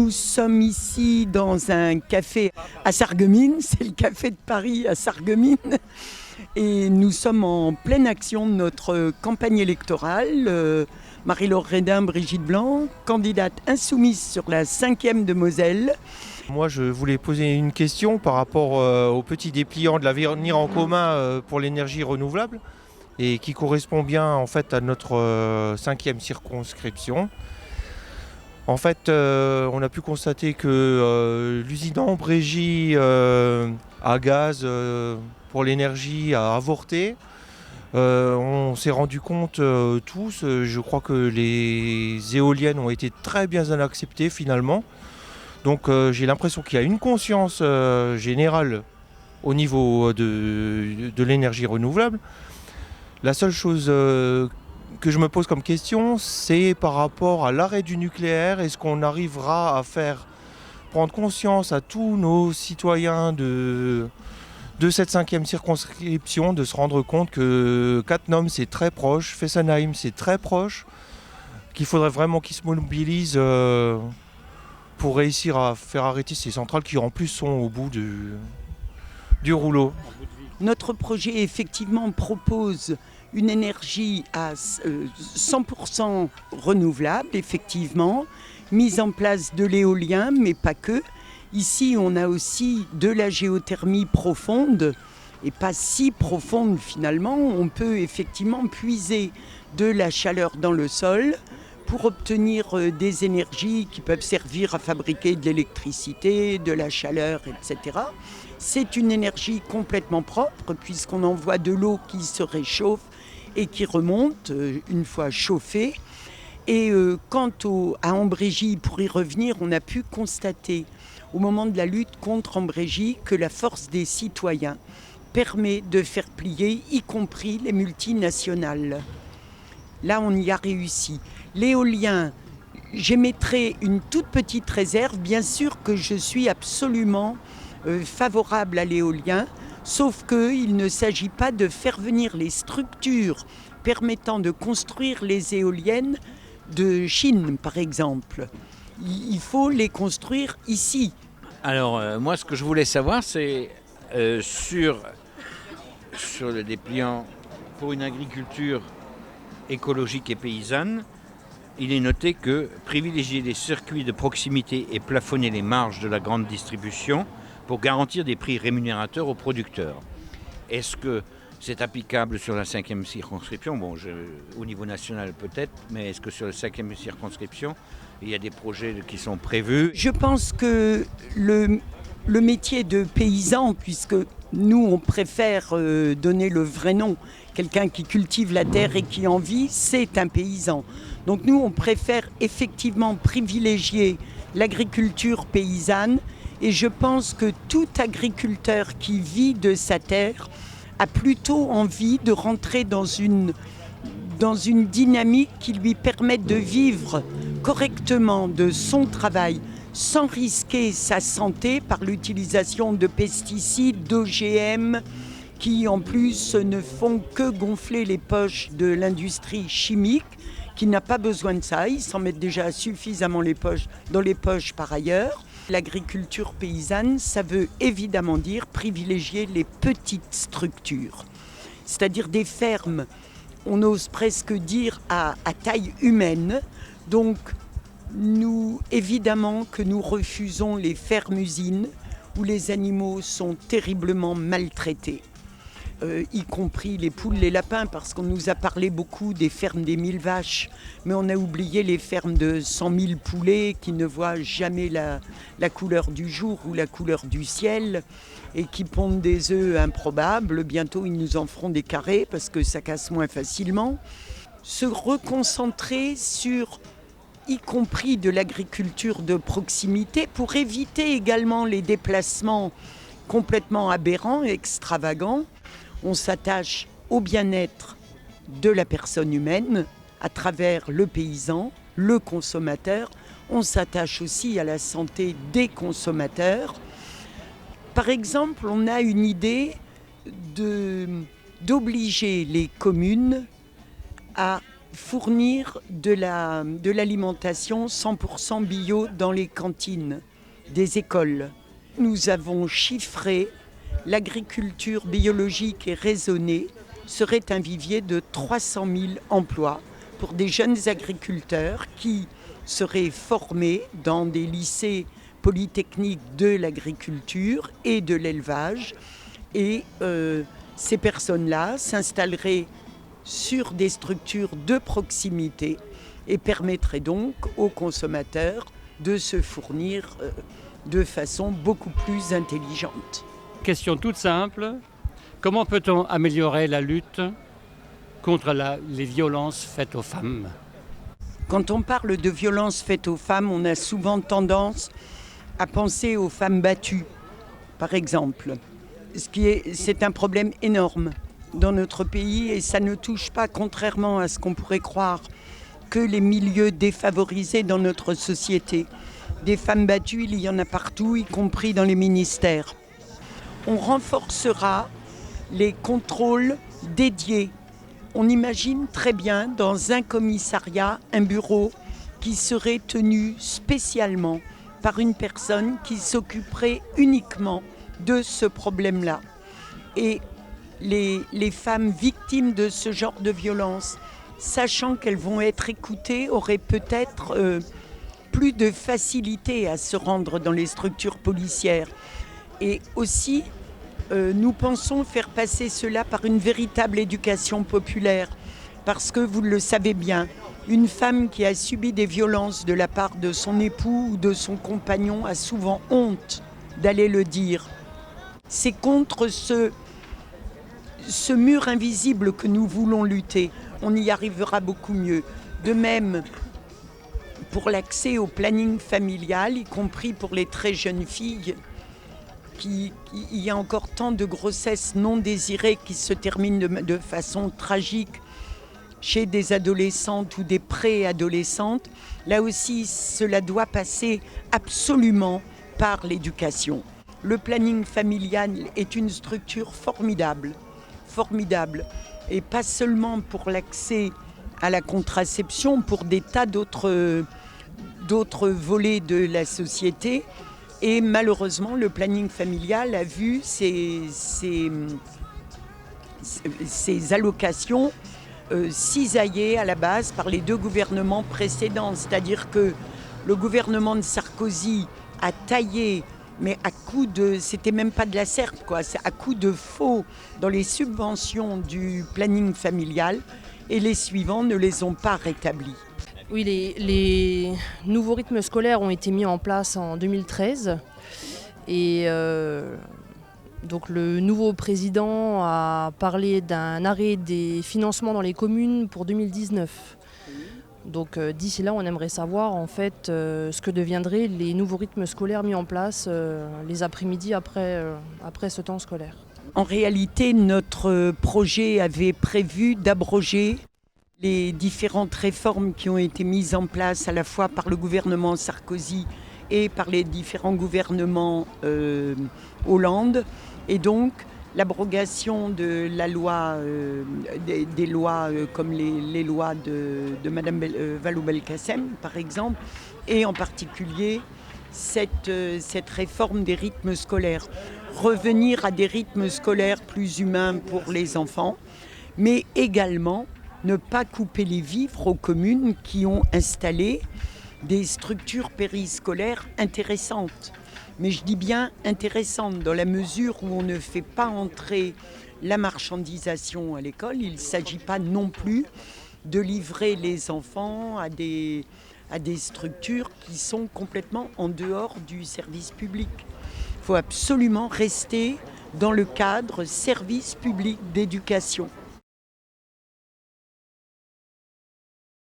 Nous sommes ici dans un café à Sarreguemines, c'est le café de Paris à Sarreguemines. Et nous sommes en pleine action de notre campagne électorale. Marie-Laure Rédin, Brigitte Blanc, candidate insoumise sur la 5e de Moselle. Moi, je voulais poser une question par rapport au petit dépliant de l'avenir en commun pour l'énergie renouvelable et qui correspond bien en fait à notre 5e circonscription. En fait, on a pu constater que l'usine Ambrégy à gaz pour l'énergie a avorté. On s'est rendu compte tous, je crois que les éoliennes ont été très bien acceptées finalement. Donc j'ai l'impression qu'il y a une conscience générale au niveau de l'énergie renouvelable. La seule chose que je me pose comme question, c'est par rapport à l'arrêt du nucléaire. Est-ce qu'on arrivera à faire prendre conscience à tous nos citoyens de cette 5e circonscription, de se rendre compte que Cattenom c'est très proche, Fessenheim c'est très proche, qu'il faudrait vraiment qu'ils se mobilisent pour réussir à faire arrêter ces centrales qui en plus sont au bout du rouleau. Notre projet effectivement propose une énergie à 100% renouvelable, effectivement, mise en place de l'éolien, mais pas que. Ici, on a aussi de la géothermie profonde, et pas si profonde finalement. On peut effectivement puiser de la chaleur dans le sol pour obtenir des énergies qui peuvent servir à fabriquer de l'électricité, de la chaleur, etc. C'est une énergie complètement propre puisqu'on envoie de l'eau qui se réchauffe et qui remonte une fois chauffée. Et quant à Ambrégy, pour y revenir, on a pu constater au moment de la lutte contre Ambrégy que la force des citoyens permet de faire plier, y compris les multinationales. Là, on y a réussi. L'éolien, j'émettrai une toute petite réserve. Bien sûr que je suis absolument favorable à l'éolien, sauf qu'il ne s'agit pas de faire venir les structures permettant de construire les éoliennes de Chine, par exemple. Il faut les construire ici. Alors, moi, ce que je voulais savoir, c'est sur le dépliant pour une agriculture écologique et paysanne, il est noté que privilégier les circuits de proximité et plafonner les marges de la grande distribution pour garantir des prix rémunérateurs aux producteurs. Est-ce que c'est applicable sur la 5e circonscription ? Bon, au niveau national peut-être, mais est-ce que sur la 5e circonscription, il y a des projets qui sont prévus ? Je pense que le métier de paysan, puisque nous on préfère donner le vrai nom, quelqu'un qui cultive la terre et qui en vit, c'est un paysan. Donc nous on préfère effectivement privilégier l'agriculture paysanne. Et je pense que tout agriculteur qui vit de sa terre a plutôt envie de rentrer dans une dynamique qui lui permette de vivre correctement de son travail sans risquer sa santé par l'utilisation de pesticides, d'OGM, qui en plus ne font que gonfler les poches de l'industrie chimique, qui n'a pas besoin de ça. Ils s'en mettent déjà suffisamment dans les poches par ailleurs. L'agriculture paysanne, ça veut évidemment dire privilégier les petites structures, c'est-à-dire des fermes, on ose presque dire à taille humaine. Donc, évidemment que nous refusons les fermes-usines où les animaux sont terriblement maltraités. Y compris les poules, les lapins, parce qu'on nous a parlé beaucoup des fermes des 1000 vaches, mais on a oublié les fermes de 100 000 poulets qui ne voient jamais la couleur du jour ou la couleur du ciel et qui pondent des œufs improbables. Bientôt, ils nous en feront des carrés parce que ça casse moins facilement. Se reconcentrer sur, y compris de l'agriculture de proximité, pour éviter également les déplacements complètement aberrants et extravagants. On s'attache au bien-être de la personne humaine à travers le paysan, le consommateur. On s'attache aussi à la santé des consommateurs. Par exemple, on a une idée d'obliger les communes à fournir de l'alimentation 100% bio dans les cantines des écoles. Nous avons chiffré l'agriculture biologique et raisonnée serait un vivier de 300 000 emplois pour des jeunes agriculteurs qui seraient formés dans des lycées polytechniques de l'agriculture et de l'élevage. Et ces personnes-là s'installeraient sur des structures de proximité et permettraient donc aux consommateurs de se fournir de façon beaucoup plus intelligente. Question toute simple, comment peut-on améliorer la lutte contre les violences faites aux femmes ? Quand on parle de violences faites aux femmes, on a souvent tendance à penser aux femmes battues, par exemple. C'est un problème énorme dans notre pays et ça ne touche pas, contrairement à ce qu'on pourrait croire, que les milieux défavorisés dans notre société. Des femmes battues, il y en a partout, y compris dans les ministères. On renforcera les contrôles dédiés. On imagine très bien dans un commissariat, un bureau qui serait tenu spécialement par une personne qui s'occuperait uniquement de ce problème-là. Et les femmes victimes de ce genre de violence, sachant qu'elles vont être écoutées, auraient peut-être plus de facilité à se rendre dans les structures policières. Et aussi, nous pensons faire passer cela par une véritable éducation populaire. Parce que, vous le savez bien, une femme qui a subi des violences de la part de son époux ou de son compagnon a souvent honte d'aller le dire. C'est contre ce mur invisible que nous voulons lutter. On y arrivera beaucoup mieux. De même, pour l'accès au planning familial, y compris pour les très jeunes filles, il y a encore tant de grossesses non désirées qui se terminent de façon tragique chez des adolescentes ou des préadolescentes. Là aussi, cela doit passer absolument par l'éducation. Le planning familial est une structure formidable, et pas seulement pour l'accès à la contraception, pour des tas d'autres volets de la société. Et malheureusement, le planning familial a vu ses allocations cisaillées à la base par les deux gouvernements précédents. C'est-à-dire que le gouvernement de Sarkozy a taillé, mais à coup de... C'était même pas de la serpe, quoi. C'est à coup de faux dans les subventions du planning familial, et les suivants ne les ont pas rétablis. Oui, les nouveaux rythmes scolaires ont été mis en place en 2013 et donc le nouveau président a parlé d'un arrêt des financements dans les communes pour 2019. Donc d'ici là, on aimerait savoir en fait ce que deviendraient les nouveaux rythmes scolaires mis en place les après-midi après ce temps scolaire. En réalité, notre projet avait prévu d'abroger les différentes réformes qui ont été mises en place à la fois par le gouvernement Sarkozy et par les différents gouvernements Hollande. Et donc, l'abrogation de la loi, des lois comme les lois de Mme Vallaud-Belkacem, par exemple, et en particulier cette réforme des rythmes scolaires. Revenir à des rythmes scolaires plus humains pour les enfants, mais également ne pas couper les vivres aux communes qui ont installé des structures périscolaires intéressantes. Mais je dis bien intéressantes dans la mesure où on ne fait pas entrer la marchandisation à l'école. Il ne s'agit pas non plus de livrer les enfants à des structures qui sont complètement en dehors du service public. Il faut absolument rester dans le cadre service public d'éducation.